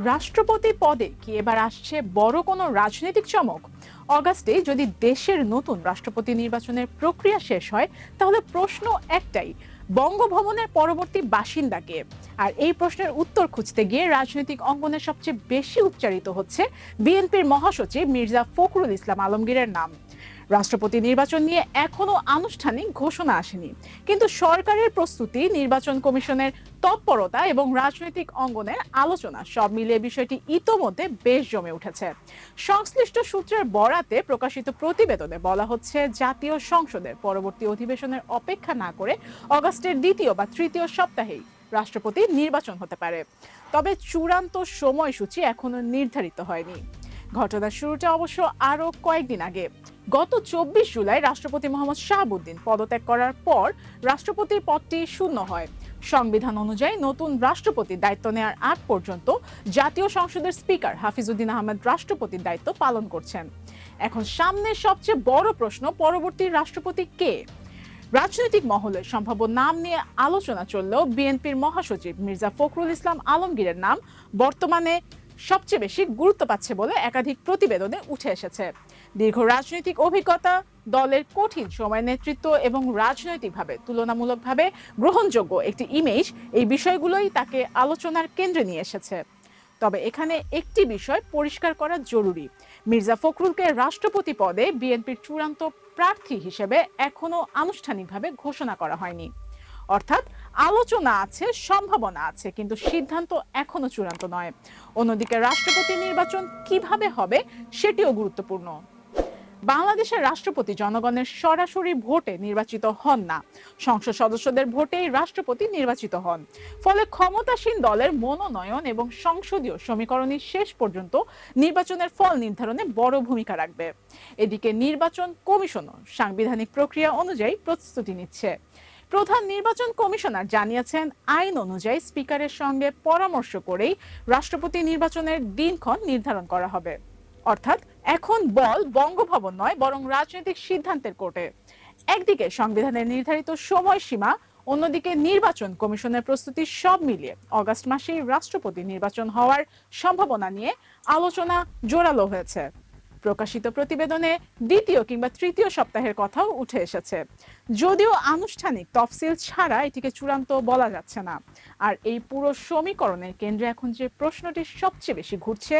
রাষ্ট্রপতি পদে কি এবার আসছে বড় কোনো রাজনৈতিক চমক? অগাস্টে যদি দেশের নতুন রাষ্ট্রপতি নির্বাচনের প্রক্রিয়া শেষ হয়, তাহলে প্রশ্ন একটাই, বঙ্গভবনের পরবর্তী বাসিন্দা কে? আর এই প্রশ্নের উত্তর খুঁজতে গিয়ে রাজনৈতিক অঙ্গনে সবচেয়ে বেশি উচ্চারিত হচ্ছে বিএনপির মহাসচিব মির্জা ফখরুল ইসলাম আলমগীরের নাম। রাষ্ট্রপতি নির্বাচন নিয়ে এখনো আনুষ্ঠানিক ঘোষণা আসেনি, কিন্তু সরকারের প্রস্তুতি, নির্বাচন কমিশনের তৎপরতা এবং রাজনৈতিক অঙ্গনের আলোচনা সব মিলিয়ে বিষয়টি ইতোমধ্যে বেশ জমে উঠেছে। সংশ্লিষ্ট সূত্রের বরাতে প্রকাশিত প্রতিবেদনে বলা হচ্ছে, জাতীয় সংসদের পরবর্তী অধিবেশনের অপেক্ষা না করে অগাস্টের দ্বিতীয় বা তৃতীয় সপ্তাহেই রাষ্ট্রপতি নির্বাচন হতে পারে। তবে চূড়ান্ত সময়সূচি এখনো নির্ধারিত হয়নি। ঘটনার শুরুটা অবশ্য আরো কয়েকদিন আগে। গত 24 জুলাই রাষ্ট্রপতি মোহাম্মদ শাহাবুদ্দিন পদত্যাগ করার পর রাষ্ট্রপতির পদটি শূন্য হয়। সংবিধান অনুযায়ী নতুন রাষ্ট্রপতির দায়িত্ব নেওয়ার আগ পর্যন্ত জাতীয় সংসদের স্পিকার হাফিজউদ্দিন আহমেদ রাষ্ট্রপতির দায়িত্ব পালন করছেন। এখন সামনে সবচেয়ে বড় প্রশ্ন, পরবর্তী রাষ্ট্রপতি কে? রাজনৈতিক মহলে সম্ভাব্য নাম নিয়ে আলোচনা চললেও বিএনপির মহাসচিব মির্জা ফখরুল ইসলাম আলমগীরের নাম বর্তমানে সবচেয়ে বেশি গুরুত্ব পাচ্ছে বলে একাধিক প্রতিবেদনে উঠে এসেছে। দীর্ঘ রাজনৈতিক অভিজ্ঞতা, দলের কঠিন সময় নেতৃত্ব এবং রাজনৈতিকভাবে তুলনামূলকভাবে গ্রহণযোগ্য একটি ইমেজ, এই বিষয়গুলোই তাকে আলোচনার কেন্দ্রে নিয়ে এসেছে। তবে এখানে একটি বিষয় পরিষ্কার করা জরুরি, মির্জা ফখরুলকে রাষ্ট্রপতি পদে বিএনপির চূড়ান্ত প্রার্থী হিসেবে এখনো আনুষ্ঠানিকভাবে ঘোষণা করা হয়নি। অর্থাৎ আলোচনা আছে, সম্ভাবনা আছে, কিন্তু সিদ্ধান্ত এখনো চূড়ান্ত নয়। অন্যদিকে রাষ্ট্রপতি নির্বাচন কিভাবে হবে সেটিও গুরুত্বপূর্ণ। বাংলাদেশের রাষ্ট্রপতি জনগণের সরাসরি ভোটে নির্বাচিত হন না, সংসদ সদস্যদের ভোটেই রাষ্ট্রপতি নির্বাচিত হন। ফলে ক্ষমতাসীন দলের মনোনয়ন এবং সংসদীয় সমীকরণই শেষ পর্যন্ত নির্বাচনের ফল নির্ধারণে বড় ভূমিকা রাখবে। এদিকে নির্বাচন কমিশনও সাংবিধানিক প্রক্রিয়া অনুযায়ী প্রস্তুতি নিচ্ছে। প্রধান নির্বাচন কমিশনার জানিয়েছেন, আইন অনুযায়ী স্পিকারের সঙ্গে পরামর্শ করেই রাষ্ট্রপতি নির্বাচনের দিনক্ষণ নির্ধারণ করা হবে। অর্থাৎ এখন বল বঙ্গভবন নয়, বরং রাজনৈতিক সিদ্ধান্তের কোর্টে। একদিকে সংবিধানের নির্ধারিত সময়সীমা, অন্যদিকে নির্বাচন কমিশনের প্রস্তুতি, সব মিলিয়ে অগাস্ট মাসেই রাষ্ট্রপতি নির্বাচন হওয়ার সম্ভাবনা নিয়ে আলোচনা জোরালো হয়েছে। প্রকাশিত প্রতিবেদনে দ্বিতীয় কিংবা তৃতীয় সপ্তাহের কথাও উঠে এসেছে, যদিও আনুষ্ঠানিক তফসিল ছাড়া এটিকে চূড়ান্ত বলা যাচ্ছে না। আর এই পুরো সমীকরণের কেন্দ্রে এখন যে প্রশ্নটি সবচেয়ে বেশি ঘুরছে,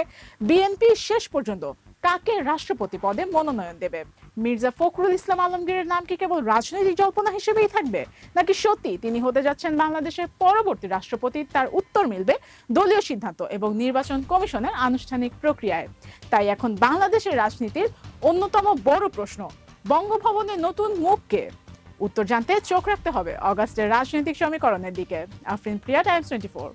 বিএনপি শেষ পর্যন্ত কাকে রাষ্ট্রপতি পদে মনোনয়ন দেবে? মির্জা ফখরুল ইসলাম আলমগীরের নাম কি কেবল রাজনৈতিক জল্পনা হিসেবেই থাকবে, নাকি সত্যি তিনি হতে যাচ্ছেন বাংলাদেশের পরবর্তী রাষ্ট্রপতি? তার উত্তর মিলবে দলীয় সিদ্ধান্ত এবং নির্বাচন কমিশনের আনুষ্ঠানিক প্রক্রিয়ায়। তাই এখন বাংলাদেশের রাজনীতির অন্যতম বড় প্রশ্ন, বঙ্গভবনের নতুন মুখ কে? উত্তর জানতে চোখ রাখতে হবে অগাস্টের রাজনৈতিক সমীকরণের দিকে। আফরিন প্রিয়া, টাইমস 24।